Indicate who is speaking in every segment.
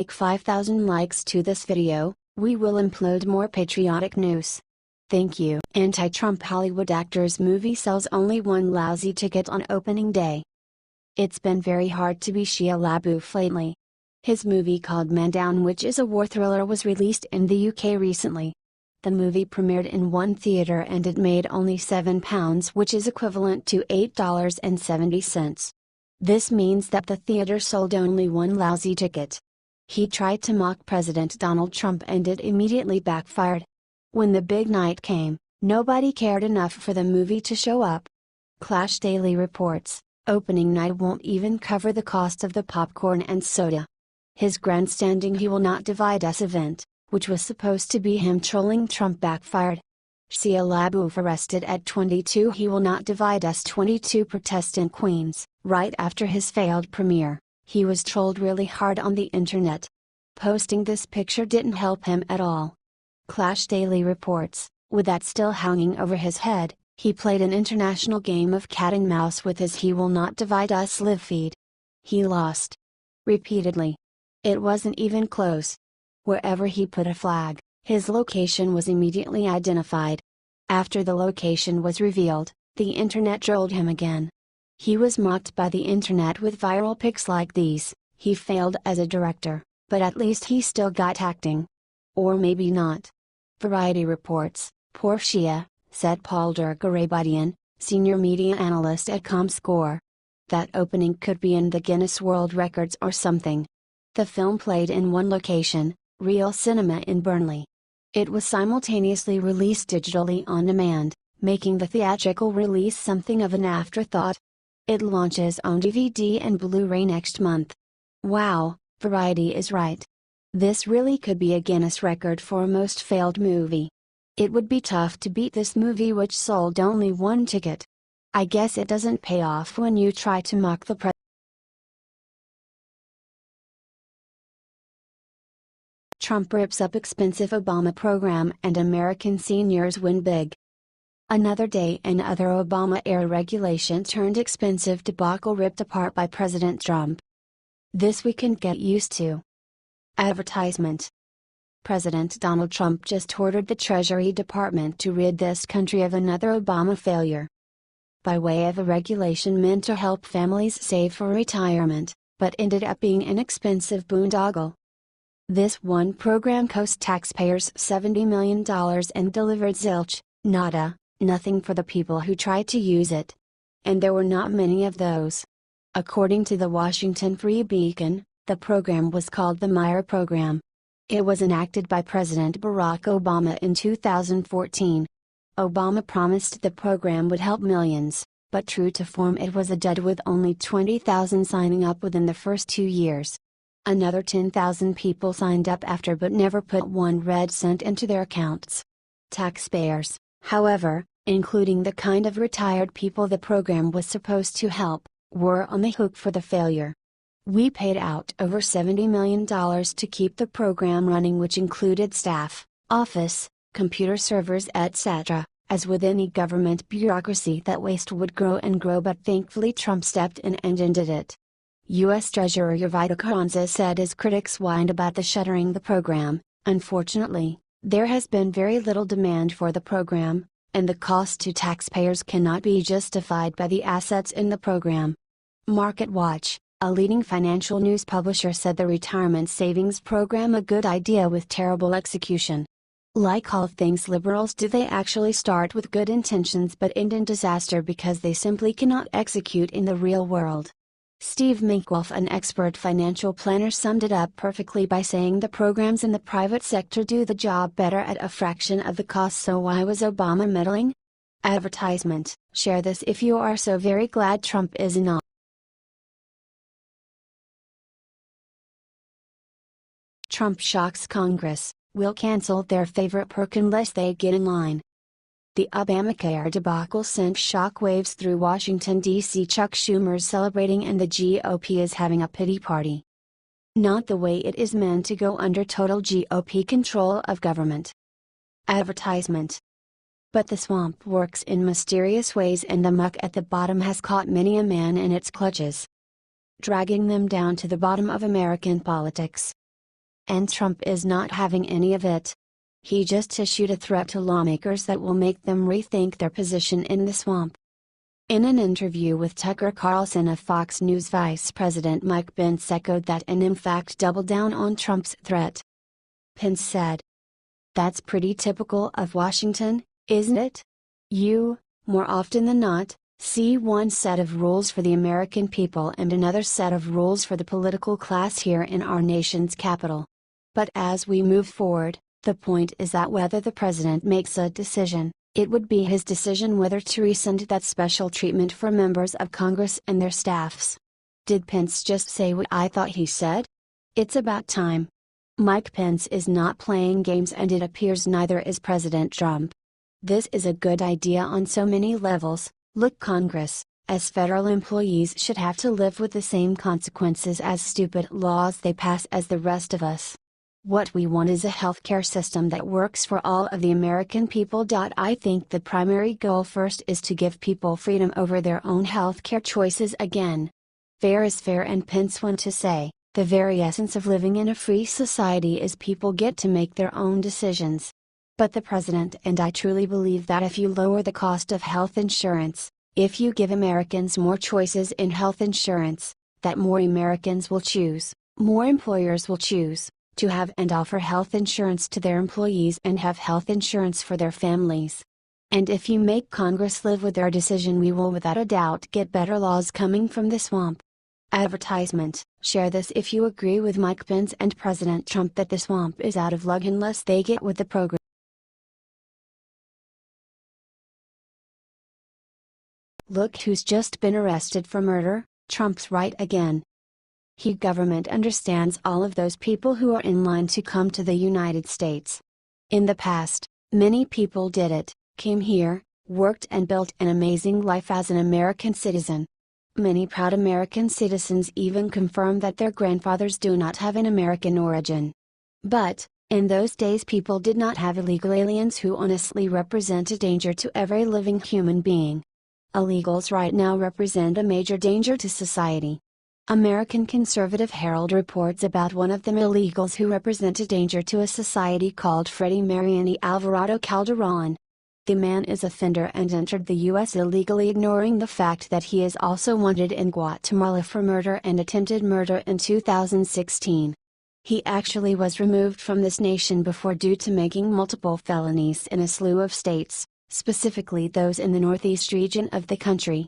Speaker 1: Like 5,000 likes to this video, we will upload more patriotic news. Thank you. Anti-Trump Hollywood actor's movie sells only one lousy ticket on opening day. It's been very hard to be Shia LaBeouf lately. His movie called Maddow, which is a war thriller, was released in the UK recently. The movie premiered in one theater and it made only £7, which is equivalent to $8.70. This means that the theater sold only one lousy ticket. He tried to mock President Donald Trump and it immediately backfired. When the big night came, nobody cared enough for the movie to show up. Clash Daily reports, opening night won't even cover the cost of the popcorn and soda. His grandstanding "He Will Not Divide Us" event, which was supposed to be him trolling Trump, backfired. Shia LaBeouf arrested at 22. He Will Not Divide Us 22 protest in Queens. Right after his failed premiere, he was trolled really hard on the internet. Posting this picture didn't help him at all. Clash Daily reports, with that still hanging over his head, he played an international game of cat and mouse with his "He Will Not Divide Us" live feed. He lost. Repeatedly. It wasn't even close. Wherever he put a flag, his location was immediately identified. After the location was revealed, the internet trolled him again. He was mocked by the internet with viral pics like these. He failed as a director, but at least he still got acting. Or maybe not. Variety reports, "Poor Shia," said Paul Durgarabadian, senior media analyst at ComScore. That opening could be in the Guinness World Records or something. The film played in one location, Real Cinema in Burnley. It was simultaneously released digitally on demand, making the theatrical release something of an afterthought. It launches on DVD and Blu-ray next month. Wow, Variety is right. This really could be a Guinness record for a most failed movie. It would be tough to beat this movie, which sold only one ticket. I guess it doesn't pay off when you try to mock the president. Trump rips up expensive Obama program and American seniors win big. Another day, another Obama-era regulation turned expensive debacle ripped apart by President Trump. This we can get used to. Advertisement. President Donald Trump just ordered the Treasury Department to rid this country of another Obama failure. By way of a regulation meant to help families save for retirement, but ended up being an expensive boondoggle. This one program cost taxpayers $70 million and delivered zilch, nada, nothing for the people who tried to use it. And there were not many of those. According to the Washington Free Beacon, the program was called the Meyer Program. It was enacted by President Barack Obama in 2014. Obama promised the program would help millions, but true to form it was a dud with only 20,000 signing up within the first 2 years. Another 10,000 people signed up after but never put one red cent into their accounts. Taxpayers, however, including the kind of retired people the program was supposed to help, were on the hook for the failure. We paid out over $70 million to keep the program running, which included staff, office, computer servers, etc. As with any government bureaucracy, that waste would grow and grow, but thankfully Trump stepped in and ended it. U.S. Treasurer Yvonne Carranza said as critics whined about the shuttering the program, "Unfortunately, there has been very little demand for the program, and the cost to taxpayers cannot be justified by the assets in the program." MarketWatch, a leading financial news publisher, said the retirement savings program a good idea with terrible execution. Like all things liberals do, they actually start with good intentions but end in disaster because they simply cannot execute in the real world. Steve Minkwolf, an expert financial planner, summed it up perfectly by saying the programs in the private sector do the job better at a fraction of the cost, so why was Obama meddling? Advertisement. Share this if you are so very glad Trump is in office. Trump shocks Congress, will cancel their favorite perk unless they get in line. The Obamacare debacle sent shockwaves through Washington, D.C. Chuck Schumer's celebrating and the GOP is having a pity party. Not the way it is meant to go under total GOP control of government. Advertisement. But the swamp works in mysterious ways, and the muck at the bottom has caught many a man in its clutches, dragging them down to the bottom of American politics. and Trump is not having any of it. He just issued a threat to lawmakers that will make them rethink their position in the swamp. In an interview with Tucker Carlson of Fox News, Vice President Mike Pence echoed that and in fact doubled down on Trump's threat. Pence said, "That's pretty typical of Washington, isn't it? You, more often than not, see one set of rules for the American people and another set of rules for the political class here in our nation's capital. But as we move forward, the point is that whether the president makes a decision, it would be his decision whether to rescind that special treatment for members of Congress and their staffs." Did Pence just say what I thought he said? It's about time. Mike Pence is not playing games, and it appears neither is President Trump. This is a good idea on so many levels. Look, Congress, as federal employees, should have to live with the same consequences as stupid laws they pass as the rest of us. What we want is a healthcare system that works for all of the American people. I think the primary goal first is to give people freedom over their own healthcare choices again. Fair is fair, and Pence went to say, the very essence of living in a free society is people get to make their own decisions. But the president and I truly believe that if you lower the cost of health insurance, if you give Americans more choices in health insurance, that more Americans will choose, more employers will choose, to have and offer health insurance to their employees and have health insurance for their families. And if you make Congress live with their decision, we will without a doubt get better laws coming from the swamp. Advertisement: share this if you agree with Mike Pence and President Trump that the swamp is out of luck unless they get with the program. Look who's just been arrested for murder, Trump's right again. The government understands all of those people who are in line to come to the United States. In the past, many people did it, came here, worked and built an amazing life as an American citizen. Many proud American citizens even confirm that their grandfathers do not have an American origin. But, in those days, people did not have illegal aliens who honestly represent a danger to every living human being. Illegals right now represent a major danger to society. American Conservative Herald reports about one of them illegals who represent a danger to a society called Freddie Mariani Alvarado Calderon. The man is a offender and entered the U.S. illegally, ignoring the fact that he is also wanted in Guatemala for murder and attempted murder in 2016. He actually was removed from this nation before due to making multiple felonies in a slew of states, specifically those in the northeast region of the country.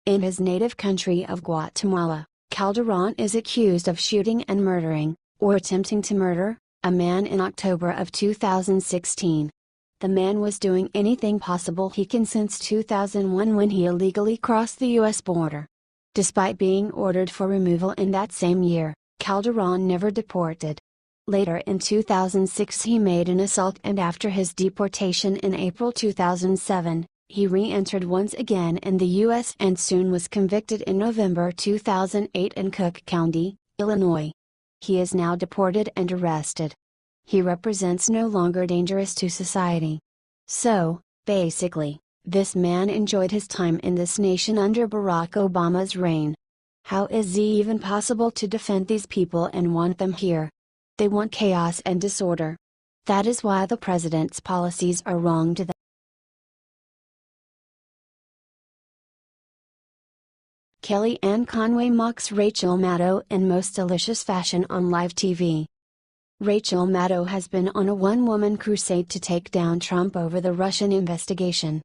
Speaker 1: In his native country of Guatemala, Calderon is accused of shooting and murdering, or attempting to murder, a man in October of 2016. The man was doing anything possible he can since 2001 when he illegally crossed the U.S. border. Despite being ordered for removal in that same year, Calderon never deported. Later in 2006 he made an assault, and after his deportation in April 2007, he re-entered once again in the U.S. and soon was convicted in November 2008 in Cook County, Illinois. He is now deported and arrested. He represents no longer dangerous to society. So, basically, this man enjoyed his time in this nation under Barack Obama's reign. How is it even possible to defend these people and want them here? They want chaos and disorder. That is why the president's policies are wrong to them. Kellyanne Conway mocks Rachel Maddow in most delicious fashion on live TV. Rachel Maddow has been on a one-woman crusade to take down Trump over the Russian investigation.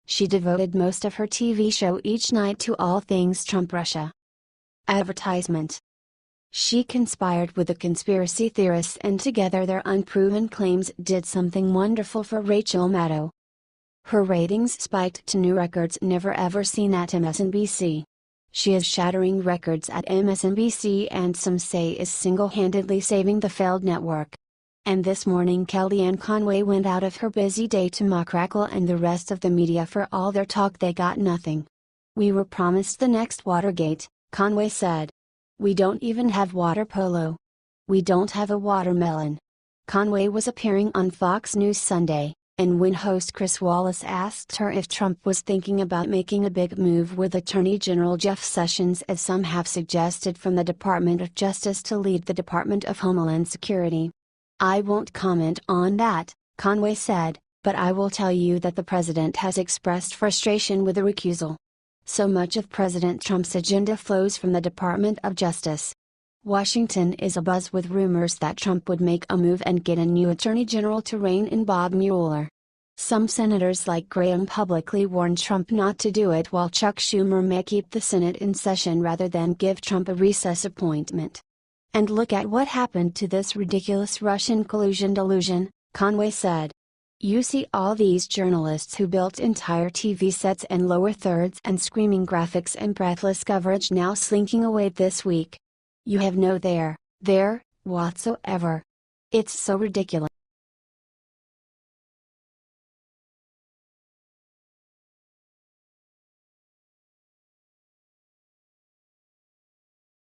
Speaker 1: She devoted most of her TV show each night to all things Trump-Russia. Advertisement: she conspired with the conspiracy theorists, and together their unproven claims did something wonderful for Rachel Maddow. Her ratings spiked to new records never ever seen at MSNBC. She is shattering records at MSNBC and some say is single-handedly saving the failed network. And this morning Kellyanne Conway went out of her busy day to mock Rachel and the rest of the media for all their talk. They got nothing. "We were promised the next Watergate," Conway said. "We don't even have water polo. We don't have a watermelon." Conway was appearing on Fox News Sunday, And when host Chris Wallace asked her if Trump was thinking about making a big move with Attorney General Jeff Sessions, as some have suggested, from the Department of Justice to lead the Department of Homeland Security. "I won't comment on that," Conway said, "but I will tell you that the president has expressed frustration with the recusal. So much of President Trump's agenda flows from the Department of Justice." Washington is abuzz with rumors that Trump would make a move and get a new Attorney General to rein in Bob Mueller. Some senators like Graham publicly warned Trump not to do it, while Chuck Schumer may keep the Senate in session rather than give Trump a recess appointment. "And look at what happened to this ridiculous Russian collusion delusion," Conway said. "You see all these journalists who built entire TV sets and lower thirds and screaming graphics and breathless coverage now slinking away this week. You have no there whatsoever. It's so ridiculous."